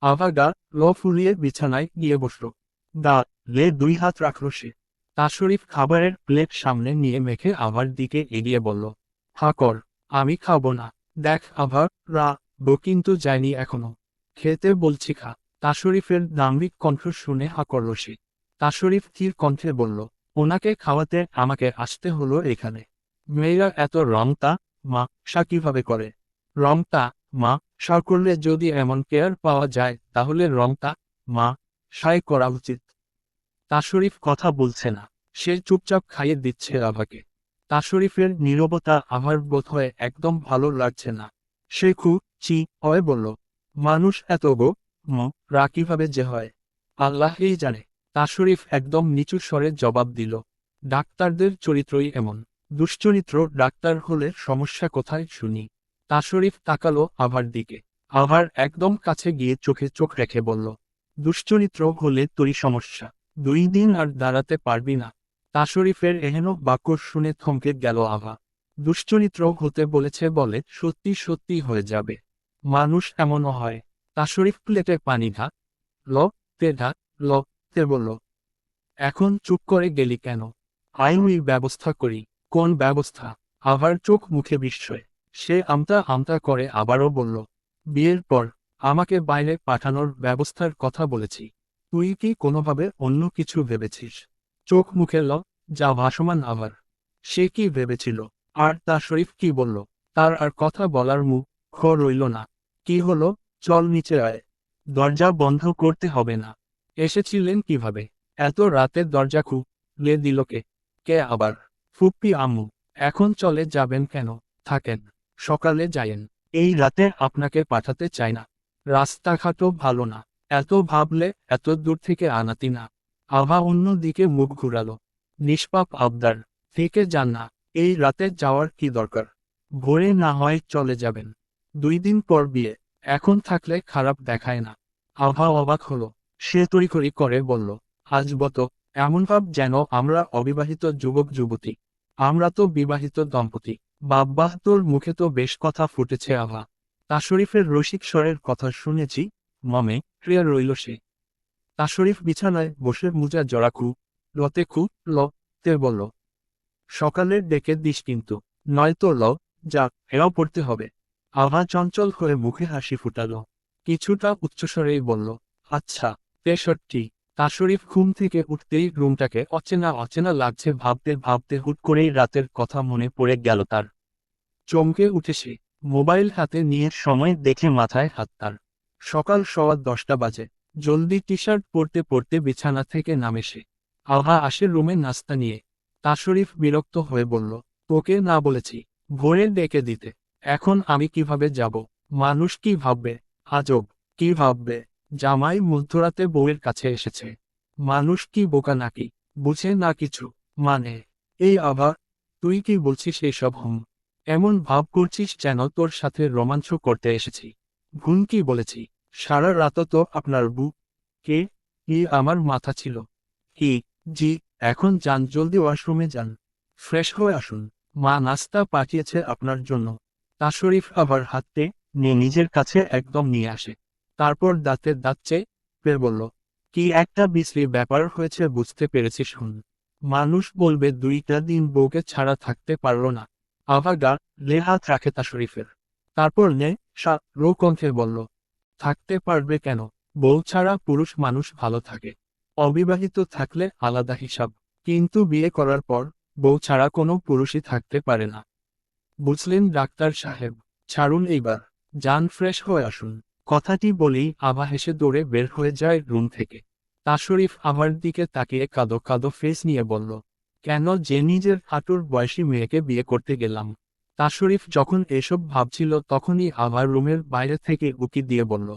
আভা গা ল ফুলিয়ে বিছানায় গিয়ে বসল। গা লে 2 হাত রাখল সে। তাশরিফ খাবারের প্লেট সামনে নিয়ে মেখে আভার দিকে এগিয়ে বলল, হা কর, আমি খাবো না। দেখ আভা, রা বো কিন্তু যায়নি এখনো। খেতে বলছি খা। তাশরিফের দাম্ভিক কণ্ঠ শুনে হা করল সে। তাশরিফ ধীর কণ্ঠে বলল, ওনাকে খাওয়াতে আমাকে আসতে হলো এখানে। মেয়েরা এত রংতা মা সা কিভাবে করে? রংতা মা সা করলে যদি এমন কেয়ার পাওয়া যায় তাহলে রংতা মা সাই করা উচিত। তাশরিফ কথা বলছে না, সে চুপচাপ খাইয়ে দিচ্ছে আভাকে। তাশরিফের নীরবতা আভার বোধহয় একদম ভালো লাগছে না। সে চি হয় বলল, মানুষ এত গো ম রা কিভাবে যে হয় আল্লাহই জানে। তাশরিফ একদম নিচু স্বরে জবাব দিল, ডাক্তারদের চরিত্রই এমন। দুশ্চরিত্র ডাক্তার হলে সমস্যা কোথায় শুনি? তাশরিফ তাকালো আভার দিকে। আভার একদম কাছে গিয়ে চোখে চোখ রেখে বলল, দুশ্চরিত্র হলে তোরই সমস্যা। 2 দিন আর দাঁড়াতে পারবি না। তাশরিফের এহেন বাক্য শুনে থমকে গেল আভা। দুশ্চরিত্র হতে বলেছে বলে সত্যি সত্যি হয়ে যাবে। মানুষ এমনও হয়। তাশরিফ প্লেটে পানি ঢা ল তে ঢা ল তে বলল, এখন চুপ করে গেলি কেন? আইনুই ব্যবস্থা করি। কোন ব্যবস্থা? আভার চোখ মুখে বিস্ময়। সে আমতা আমতা করে আবারও বলল, বিয়ের পর আমাকে বাইরে পাঠানোর ব্যবস্থার কথা বলেছি। তুই কি কোনোভাবে অন্য কিছু ভেবেছিস? চোখ মুখে যা ভাসমান আভার। সে কি ভেবেছিল? আর তাশরিফ কি বলল? তার আর কথা বলার মুখ রইল না। কি হলো? চল নিচে আয়। দরজা বন্ধ করতে হবে না। এসেছিলেন কিভাবে? এত রাতে দরজা খুলে দিল কে? কে আবার? ফুপ্পি আম্মু। এখন চলে যাবেন কেন? থাকেন, সকালে যায়েন। এই রাতে আপনাকে পাঠাতে চাই না। রাস্তাঘাটও ভালো না। এত ভাবলে এত দূর থেকে আনাতি না। আভা অন্য দিকে মুখ ঘুরালো। নিষ্পাপ আবদার, থেকে যান না। এই রাতে যাওয়ার কি দরকার? ভোরে না হয় চলে যাবেন। 2 দিন পর বিয়ে, এখন থাকলে খারাপ দেখায় না। আভা অবাক হলো। সে তড়িঘড়ি করে বলল, আজবত, এমন ভাব যেন আমরা অবিবাহিত যুবক যুবতী। আমরা তো বিবাহিত দম্পতি। বাব্বাহ, তোর মুখে তো বেশ কথা ফুটেছে আভা। তাশরিফের রসিক স্বরের কথা শুনেছি মমে, ক্রিয়া রইল সে। তাশরিফ বিছানায় বসে মুজা জড়া লতে ল তে বলল, সকালের ডেকে দিস কিন্তু, নয়তো যাক এরাও পড়তে হবে। আভা চঞ্চল হয়ে মুখে হাসি ফুটালো। কিছুটা উচ্চস্বরেই বলল, আচ্ছা 63। তাশরিফ ঘুম থেকে উঠতেই রুমটাকে অচেনা অচেনা লাগছে ভাবতে ভাবতে হুট করেই রাতের কথা মনে পড়ে গেল তার। চমকে উঠে সে মোবাইল হাতে নিয়ে সময় দেখে মাথায় হাত তার। সকাল 10:15 বাজে। জলদি টি শার্ট পরতে পরতে বিছানা থেকে নামে সে। আভা আসে রুমে নাস্তা নিয়ে। তাশরিফ বিরক্ত হয়ে বলল, তোকে না বলেছি ভোরে ডেকে দিতে? এখন আমি কিভাবে যাব? মানুষ কি ভাববে? আজব, কি ভাববে? জামাই মধ্যরাতে বউয়ের কাছে এসেছে। মানুষ কি বোকা নাকি? বুঝে না কিছু। মানে, এই আভা, তুই কি বলছিস এইসব? এমন ভাব করছিস যেন তোর সাথে রোমাঞ্চ করতে এসেছি। ভুল কি বলেছি? সারা রাত তো আপনার কে কি আমার মাথা ছিল। কি? জি। এখন যান, জলদি ওয়াশরুমে যান, ফ্রেশ হয়ে আসুন। মা নাস্তা পাঠিয়েছে আপনার জন্য। তাশরিফ আবার হাতে নিয়ে নিজের কাছে একদম নিয়ে আসে। তারপর দাঁতে দাঁত চেপে বলল, কি একটা বিশ্রী ব্যাপার হয়েছে বুঝতে পেরেছিস? মানুষ বলবে 2টা দিন বউকে ছাড়া থাকতে পারলো না। আভা গা লে হাত রাখে তাশরিফের। তারপর রো কণ্ঠে বলল, থাকতে পারবে কেন? বউ ছাড়া পুরুষ মানুষ ভালো থাকে। অবিবাহিত থাকলে আলাদা হিসাব, কিন্তু বিয়ে করার পর বউ ছাড়া কোনো পুরুষই থাকতে পারে না। বুঝলেন ডাক্তার সাহেব? ছাড়ুন এইবার, যান ফ্রেশ হয়ে আসুন। কথাটি বলেই আভা হেসে দৌড়ে বের হয়ে যায় রুম থেকে। তাশরিফ আভার দিকে তাকিয়ে কাঁদো কাঁদো ফেস নিয়ে বলল, কেন যে নিজের হাঁটুর বয়সী মেয়েকে বিয়ে করতে গেলাম? তাশরিফ যখন এসব ভাবছিল তখনই আভার রুমের বাইরে থেকে উকি দিয়ে বলল,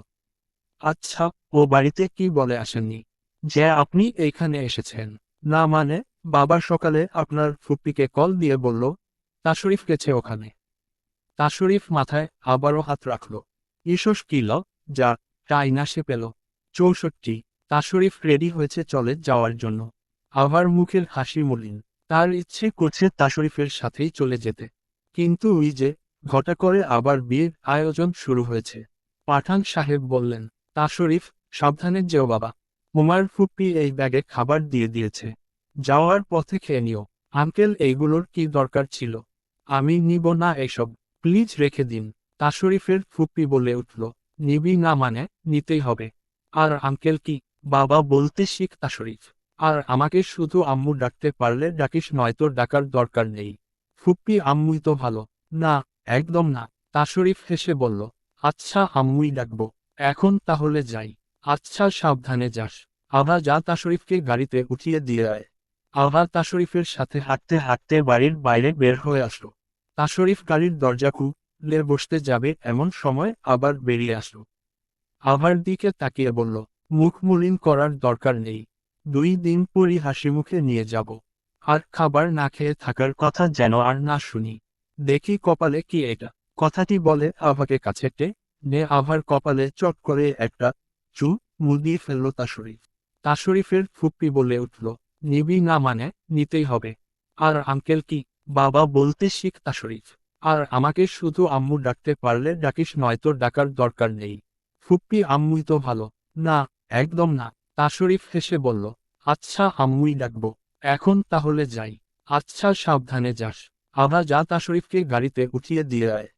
আচ্ছা, ও বাড়িতে কি বলে আসেননি যে আপনি এইখানে এসেছেন? না মানে, বাবা সকালে আপনার ফুপ্পিকে কল দিয়ে বলল তাশরিফ গেছে ওখানে। তাশরিফ মাথায় আবারও হাত রাখল। ঈষস কিল যা তাই না সে পেল। 64। তাশরিফ রেডি হয়েছে চলে যাওয়ার জন্য। আভার মুখের হাসি মলিন। তার ইচ্ছে করছে তাশরিফের সাথেই চলে যেতে। কিন্তু ওই যে ঘটা করে আবার বিয়ের আয়োজন শুরু হয়েছে। পাঠান সাহেব বললেন, তাশরিফ, সাবধানে যেও বাবা। তোমার ফুপি এই ব্যাগে খাবার দিয়ে দিয়েছে। যাওয়ার পথে খেয়ে নিও। আঙ্কেল, এইগুলোর কি দরকার ছিল? আমি নিব না এসব, প্লিজ রেখে দিন। তাশরিফের ফুপি বলে উঠল, নিবি না মানে নিতেই হবে। আর আঙ্কেল কি? বাবা বলতে শিখ তাশরিফ। আর আমাকে শুধু আম্মু ডাকতে পারলে ডাকিস, নয়তো ডাকার দরকার নেই। ফুপ্পি আম্মুই তো ভালো। না, একদম না। তাশরিফ হেসে বলল, আচ্ছা আম্মুই ডাকবো। এখন তাহলে যাই। আচ্ছা, সাবধানে যাস। আভা, যা তাশরিফকে গাড়িতে উঠিয়ে দিয়ে আয়। আভা তাশরিফের সাথে হাঁটতে হাঁটতে বাড়ির বাইরে বের হয়ে আসলো। তাশরিফ গাড়ির দরজা খুলে বসতে যাবে এমন সময় আবার বেরিয়ে আসলো। আভার দিকে তাকিয়ে বলল, মুখ মলিন করার দরকার নেই। 2 দিন পরই হাসি মুখে নিয়ে যাব। আর খাবার না খেয়ে থাকার কথা যেন আর না শুনি। দেখি কপালে কি এটা। কথাটি বলে আভাকে কাছে টেনে আভার কপালে চট করে একটা চুমু দিয়ে ফেলল তাশরিফ। তাশরিফের ফুপ্পি বলে উঠল, নিবি না মানে নিতেই হবে। আর আঙ্কেল কি? বাবা বলতে শিখ তাশরিফ। আর আমাকে শুধু আম্মু ডাকতে পারলে ডাকিস, নয়তো ডাকার দরকার নেই। ফুপ্পি আম্মুই তো ভালো। না, একদম না। তাশরিফ হেসে বলল, আচ্ছা আম্মুই ডাকবো। এখন তাহলে যাই। আচ্ছা, সাবধানে যাস। আভা, যা তাশরিফকে গাড়িতে উঠিয়ে দিয়ে আয়।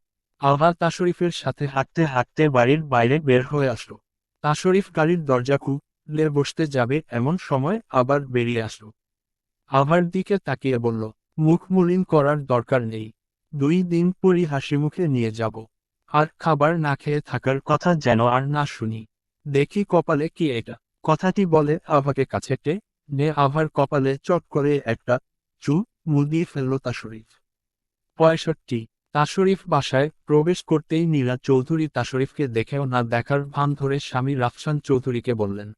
আভা তাশরিফের সাথে হাঁটতে হাঁটতে বাড়ির বাইরে বের হয়ে আসলো। তাশরিফ গাড়ির দরজা খুলে বসতে যাবে এমন সময় আবার বেরিয়ে আসলো। আভার দিকে তাকিয়ে বলল, মুখ মলিন করার দরকার নেই। 2 দিন পরই হাসি মুখে নিয়ে যাব। আর খাবার না খেয়ে থাকার কথা যেন আর না শুনি। দেখি কপালে কি এটা। কথাটি বলে আভাকে কাছে টেনে আভার কপালে চট করে একটা চুমু দিয়ে ফেলল তাশরিফ। 65। তাশরিফ বাসায় প্রবেশ করতেই নীলা চৌধুরী তাশরিফকে দেখেও না দেখার ভান ধরে স্বামী রাফসান চৌধুরীকে বললেন,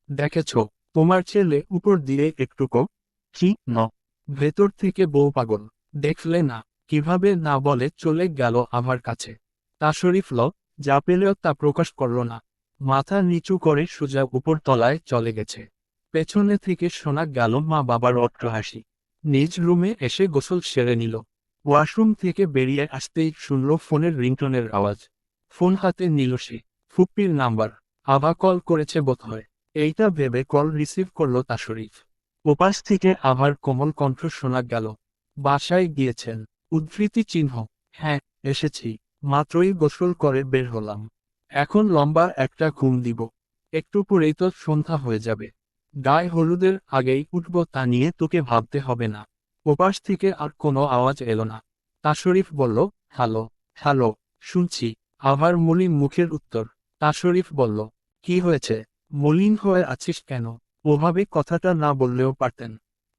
দেখেছ, তোমার ছেলে উপর দিয়ে একটু কি ন, ভেতর থেকে বউ পাগল। দেখলে না, কিভাবে না বলে চলে গেল আমার কাছে। তাশরিফ যা পেলেও তা প্রকাশ করল না। মাথা নিচু করে সোজা উপর তলায় চলে গেছে। পেছনে থেকে শোনা গেল মা বাবার অট্টহাসি। নিজ রুমে এসে গোসল সেরে নিল। ওয়াশরুম থেকে বেরিয়ে আসতেই শুনল ফোনের রিংটোনের আওয়াজ। ফোন হাতে নিল সে। ফুপ্পির নাম্বার। আভা কল করেছে বোধহয়। এইটা ভেবে কল রিসিভ করল তাশরিফ। ওপাশ থেকে আভার কোমল কণ্ঠ শোনা গেল, বাসায় গিয়েছেন? উদ্ধৃতি চিহ্ন। হ্যাঁ, এসেছি। মাত্রই গোসল করে বের হলাম। এখন লম্বা একটা ঘুম দিব। একটু পরেই তো সন্ধ্যা হয়ে যাবে। গায়ে হলুদের আগেই উঠব, তা নিয়ে তোকে ভাবতে হবে না। ওপাশ থেকে আর কোনো আওয়াজ এলো না। তাশরিফ বলল, হ্যালো। হ্যালো, শুনছি। আভার মলিন মুখের উত্তর। তাশরিফ বলল, কি হয়েছে? মলিন হয়ে আছিস কেন? ওভাবে কথাটা না বললেও পারতেন।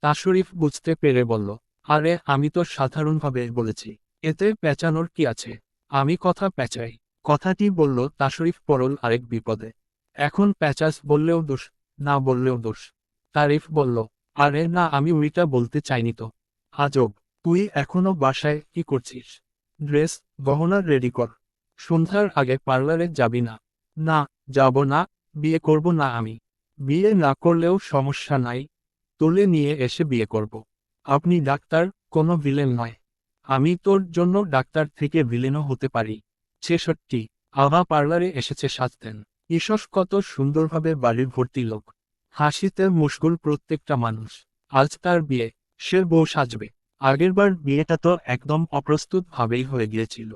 তাশরিফ বুঝতে পেরে বলল, আরে আমি তো সাধারণভাবে বলেছি। এতে পেঁচানোর কি আছে? আমি কথা পেঁচাই। কথাটি বলল তাশরিফ পরল আরেক বিপদে। এখন প্যাচাস বললেও দোষ, না বললেও দোষ। তারিফ বলল, আরে না, আমি ওইটা বলতে চাইনি তো। আজব, তুই এখনো বাসায় কি করছিস? ড্রেস গহনা রেডি কর। সন্ধ্যার আগে পার্লারে যাবি না? না, যাব না। বিয়ে করব না আমি। বিয়ে না করলেও সমস্যা নাই। তুলে নিয়ে এসে বিয়ে করব। আপনি ডাক্তার, কোনো ভিলেন নয়। আমি তোর জন্য ডাক্তার থেকে ভিলেনও হতে পারি। 66। আভা পার্লারে এসেছে সাজতেন। ঈষৎ কত সুন্দরভাবে বাড়ির ভর্তি লোক। হাসিতে মুশগুল প্রত্যেকটা মানুষ। আজ তার বিয়ে, সে বউ সাজবে। আগেরবার বিয়েটা তো একদম অপ্রস্তুত ভাবেই হয়ে গিয়েছিল।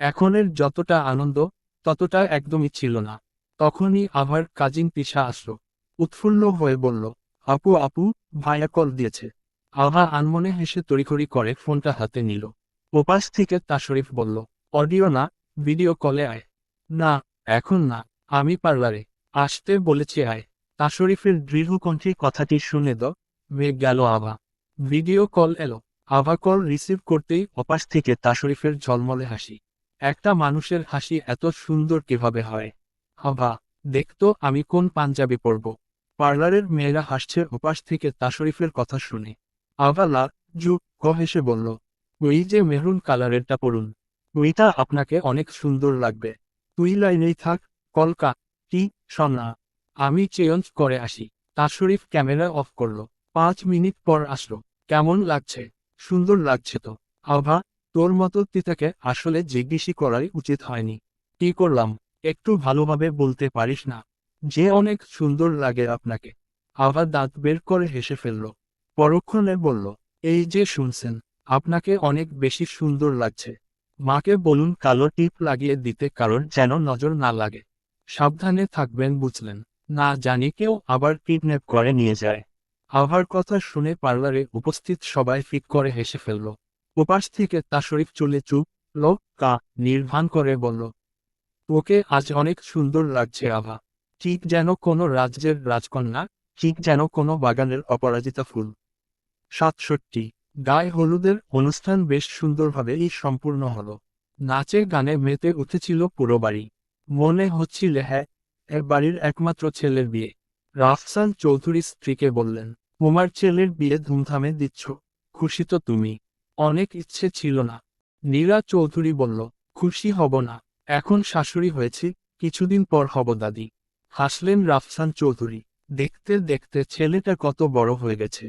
এখনের যতটা আনন্দ, ততটা একদমই ছিল না। তখনই আভার কাজিন তিশা আসলো। উৎফুল্ল হয়ে বলল, আপু আপু, ভাইয়া কল দিয়েছে। আভা আনমনে হেসে তড়িঘড়ি করে ফোনটা হাতে নিল। ওপাশ থেকে তাশরিফ বলল, অডিও না, ভিডিও কলে আয়। না, এখন না, আমি পার্লারে আসতে বলেছি, আয়। তাশরিফের দৃঢ়কণ্ঠী কথাটি শুনে গেল আভা। ভিডিও কল এলো। আভা কল রিসিভ করতেই ওপাশ থেকে তাশরিফের ঝলমলে হাসি। একটা মানুষের হাসি এত সুন্দর কিভাবে হয়? আভা, দেখতো আমি কোন পাঞ্জাবি পরব। পার্লারের মেয়েরা হাসছে ওপাশ থেকে তাশরিফের কথা শুনে। আভা হেসে বলল, ওই যে মেরুন কালারেরটা পরুন। ওইটা আপনাকে অনেক সুন্দর লাগবে। তুই লাইনেই থাক। কলকা টি সন্না, আমি চেঞ্জ করে আসি। তাশরিফ ক্যামেরা অফ করলো। 5 মিনিট পর আসলো। কেমন লাগছে? সুন্দর লাগছে তো। আভা, তোর মতো তিতাকে আসলে জিজ্ঞেসই করাই উচিত হয়নি। কি করলাম? একটু ভালোভাবে বলতে পারিস না? যে অনেক সুন্দর লাগে আপনাকে। আভা দাঁত বের করে হেসে ফেলল। পরক্ষণে বলল, এই যে শুনছেন, আপনাকে অনেক বেশি সুন্দর লাগছে। মাকে বলুন কালো টিপ লাগিয়ে দিতে, কারণ যেন নজর না লাগে। সাবধানে থাকবেন, বুঝলেন? না জানি কেউ আবার কিডন্যাপ করে নিয়ে যায়। আভার কথা শুনে পার্লারে উপস্থিত সবাই ফিক করে হেসে ফেলল। ওপাশ থেকে তাশরিফ চলে চুপ লোক কা নির্বাণ করে বলল, ওকে আজ অনেক সুন্দর লাগছে আভা। ঠিক যেন কোনো রাজ্যের রাজকন্যা, ঠিক যেন কোনো বাগানের অপরাজিতা ফুল। 67 গায়ে হলুদের অনুষ্ঠান বেশ সুন্দরভাবেই সম্পূর্ণ হলো। নাচে গানে মেতে উঠেছিল পুরো বাড়ি। মনে হচ্ছিল হ্যাঁ, এ বাড়ির একমাত্র ছেলের বিয়ে। রাফসান চৌধুরী স্ত্রীকে বললেন, তোমার ছেলের বিয়ে ধুমধামে দিচ্ছ, খুশি তো তুমি? অনেক ইচ্ছে ছিল না। নীরা চৌধুরী বলল, খুশি হব না? এখন শাশুড়ি হয়েছি, কিছুদিন পর হব দাদি। হাসলেন রাফসান চৌধুরী। দেখতে দেখতে ছেলেটা কত বড় হয়ে গেছে।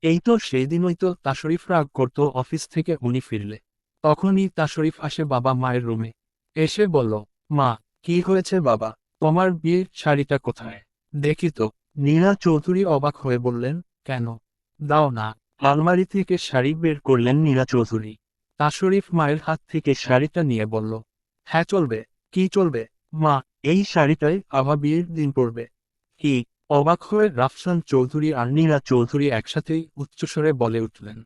এই তো সেই দিনই তো তাশরিফ রাগ করত অফিস থেকে উনি ফিরলে। তখনই তাশরিফ আসে বাবা মায়ের রুমে। এসে বলল, মা, কি হয়েছে বাবা? তোমার বিয়ের শাড়িটা কোথায়? দেখি তো। নীরা চৌধুরী অবাক হয়ে বললেন, কেন? দাও না। আলমারি থেকে শাড়ি বের করলেন নীরা চৌধুরী। তাশরিফ মায়ের হাত থেকে শাড়িটা নিয়ে বলল, হ্যাঁ চলবে। কি চলবে? মা, এই শাড়িটাই আভা বিয়ের দিন পরবে। কি? অবাক হয়ে রাফসান চৌধুরী আর নীরা চৌধুরী একসাথেই উচ্চস্বরে বলে উঠলেন।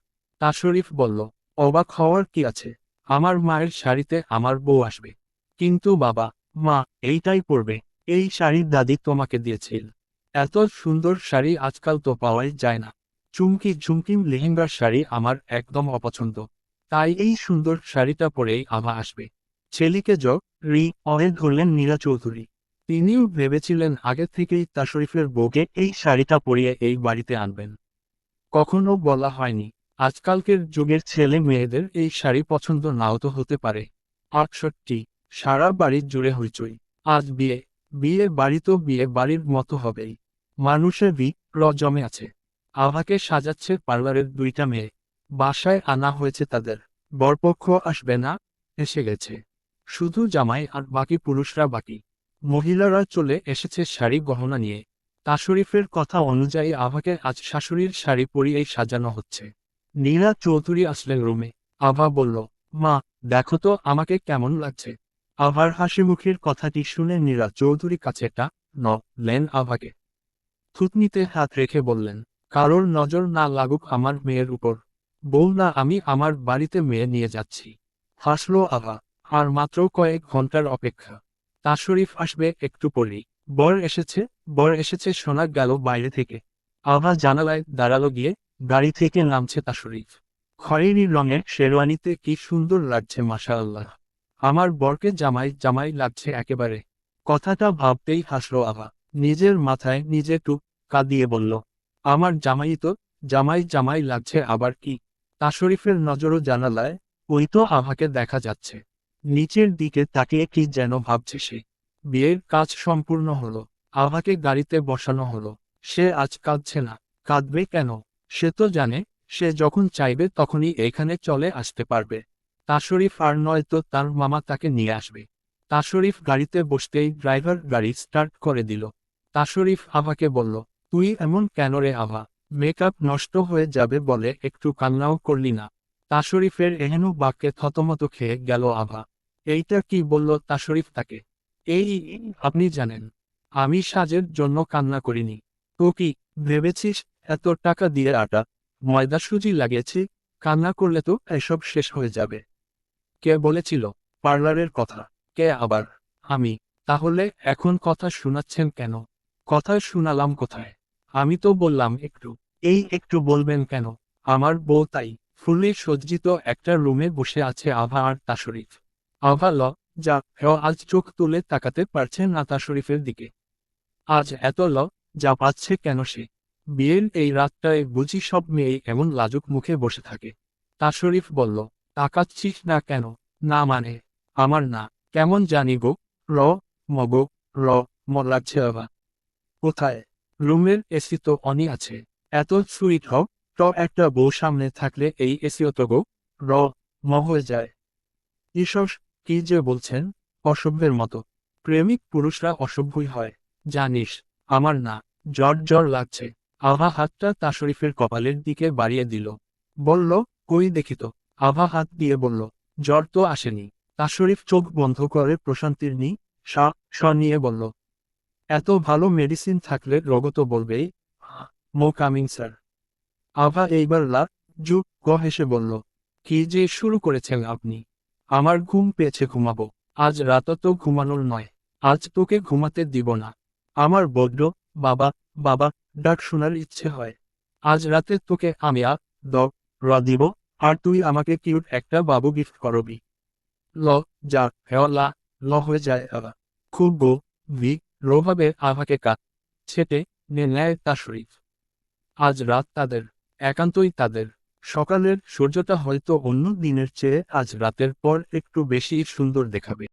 তাশরিফ বলল, অবাক হওয়ার কি আছে? আমার মায়ের শাড়িতে আমার বউ আসবে। কিন্তু বাবা, মা এইটাই পরবে। এই শাড়ির দাদি তোমাকে দিয়েছিল। এত সুন্দর শাড়ি আজকাল তো পাওয়াই যায় না। চুমকি ঝুমকি লেহেঙ্গার শাড়ি আমার একদম অপছন্দ। তাই এই সুন্দর শাড়িটা পরেই আভা আসবে। ছেলেকে অয়ে ধরলেন নীরা চৌধুরী। তিনিও ভেবেছিলেন আগে থেকেই তাশরিফের বউকে এই শাড়িটা পরিয়ে এই বাড়িতে আনবেন। কখনো বলা হয়নি, আজকালকের যুগের ছেলে মেয়েদের এই শাড়ি পছন্দ নাও তো হতে পারে। 68 সারা বাড়ির জুড়ে হইচই। আজ বিয়ে। বিয়ে বাড়ি তো বিয়ে বাড়ির মতো হবেই। মানুষের জমে আছে। আভাকে সাজাচ্ছে পার্লারের দুইটা মেয়ে। বাসায় আনা হয়েছে তাদের। বরপক্ষ আসবে না, এসে গেছে। শুধু জামাই আর বাকি পুরুষরা বাকি। মহিলারা চলে এসেছে শাড়ি গহনা নিয়ে। তাশরিফের কথা অনুযায়ী আভাকে আজ শাশুড়ির শাড়ি পরিয়েই সাজানো হচ্ছে। নীরা চৌধুরী আসলেন রুমে। আভা বলল, মা, দেখো তো আমাকে কেমন লাগছে। আভার হাসি মুখের কথাটি শুনে নীরা চৌধুরী কাছেটা লেন আভাকে। থুতনিতে হাত রেখে বললেন, কারোর নজর না লাগুক আমার মেয়ের উপর। বল না আমি আমার বাড়িতে মেয়ে নিয়ে যাচ্ছি। হাসলো আভা। আর মাত্র কয়েক ঘন্টার অপেক্ষা। তাশরিফ আসবে একটু পরেই। বর এসেছে শোনা গেল বাইরে থেকে। আভা জানালায় দাঁড়ালো গিয়ে। গাড়ি থেকে নামছে তাশরিফ। খয়েরি রঙের শেরওয়ানিতে কি সুন্দর লাগছে মাশাআল্লাহ। আমার বরকে জামাই জামাই লাগছে একেবারে। কথাটা ভাবতেই হাসলো আভা। নিজের মাথায় নিজে টুকা দিয়ে বলল, আমার জামাই তো, জামাই জামাই লাগছে আবার কি? তাশরিফের নজরও জানালায়। ওই তো আভাকে দেখা যাচ্ছে। নিচের দিকে তাকিয়ে কি যেন ভাবছে সে। বিয়ের কাজ সম্পূর্ণ হলো। আভাকে গাড়িতে বসানো হলো। সে আজ কাঁদছে না। কাঁদবে কেন? সে তো জানে, সে যখন চাইবে তখনই এখানে চলে আসতে পারবে। তাশরিফ আর নয়তো তার মামা তাকে নিয়ে আসবে। তাশরিফ গাড়িতে বসতেই ড্রাইভার গাড়ি স্টার্ট করে দিল। তাশরিফ আভাকে বলল, তুই এমন কেন রে আভা? মেকআপ নষ্ট হয়ে যাবে বলে একটু কান্নাও করলি না? তাশরিফের এহেন বাক্যে থতমত খেয়ে গেল আভা। এইটা কি বলল তাশরিফ তাকে? এই, আপনি জানেন, আমি সাজের জন্য কান্না করিনি। তো কি ভেবেছিস এত টাকা দিয়ে আটা ময়দা সুজি লাগিয়েছি, কান্না করলে তো এসব শেষ হয়ে যাবে? কে বলেছিল পার্লারের কথা? কে আবার? আমি। তাহলে এখন কথা শোনাচ্ছেন কেন? কথা শুনালাম কোথায়? আমি তো বললাম একটু। এই একটু বলবেন কেন? আমার বউ তাই ফুলে সজ্জিত একটা রুমে বসে আছে আভা আর তাশরিফ। আভা আজ চোখ তুলে তাকাতে পারছে না তাশরিফের দিকে। আজ এত যা পাচ্ছে কেন সে? বিয়ের এই রাতটায় বুঝি সব মেয়েই এমন লাজুক মুখে বসে থাকে? তাশরিফ বলল, তাকাচ্ছিস না কেন? না মানে? আমার না কেমন জানি গো, র মগো, র লাগছে আভা। কোথায়? রুমের এসি তো অনই আছে। এত সুইট একটা বউ সামনে থাকলে এই এসিও তো গো র হয়ে যায়। ঈশ্বর, কি যে বলছেন, অসভ্যের মতো। প্রেমিক পুরুষরা অসভ্যই হয় জানিস। আমার না জ্বর জ্বর লাগছে। আভা হাতটা তাশরিফের কপালের দিকে বাড়িয়ে দিল। বলল, কই দেখি তো। আভা হাত দিয়ে বলল, জ্বর তো আসেনি। তাশরিফ চোখ বন্ধ করে প্রশান্তির স নিয়ে বলল, এত ভালো মেডিসিন থাকলে রোগও তো বলবেই। মো কামিং স্যার। আভা এইবার হেসে বলল, কি যে শুরু করেছেন আপনি। আমার ঘুম পেয়েছে, ঘুমাবো। আজ রাতও তো ঘুমানোর নয়। আজ তোকে ঘুমাতে দিব না। আমার বড্ড বাবা বাবা ডাক শোনার ইচ্ছে হয়। আজ রাতে তোকে আমি দ দিব, আর তুই আমাকে কিউট একটা বাবু গিফট করবি। ল যা হেওয়ালা হয়ে যায় আভা। খুব রোভাবে আভাকে কাট ছেটে নেয় তাশরিফ। আজ রাত তাদের, একান্তই তাদের। সকালের সূর্যটা হয়তো অন্য দিনের চেয়ে আজ রাতের পর একটু বেশি সুন্দর দেখাবে।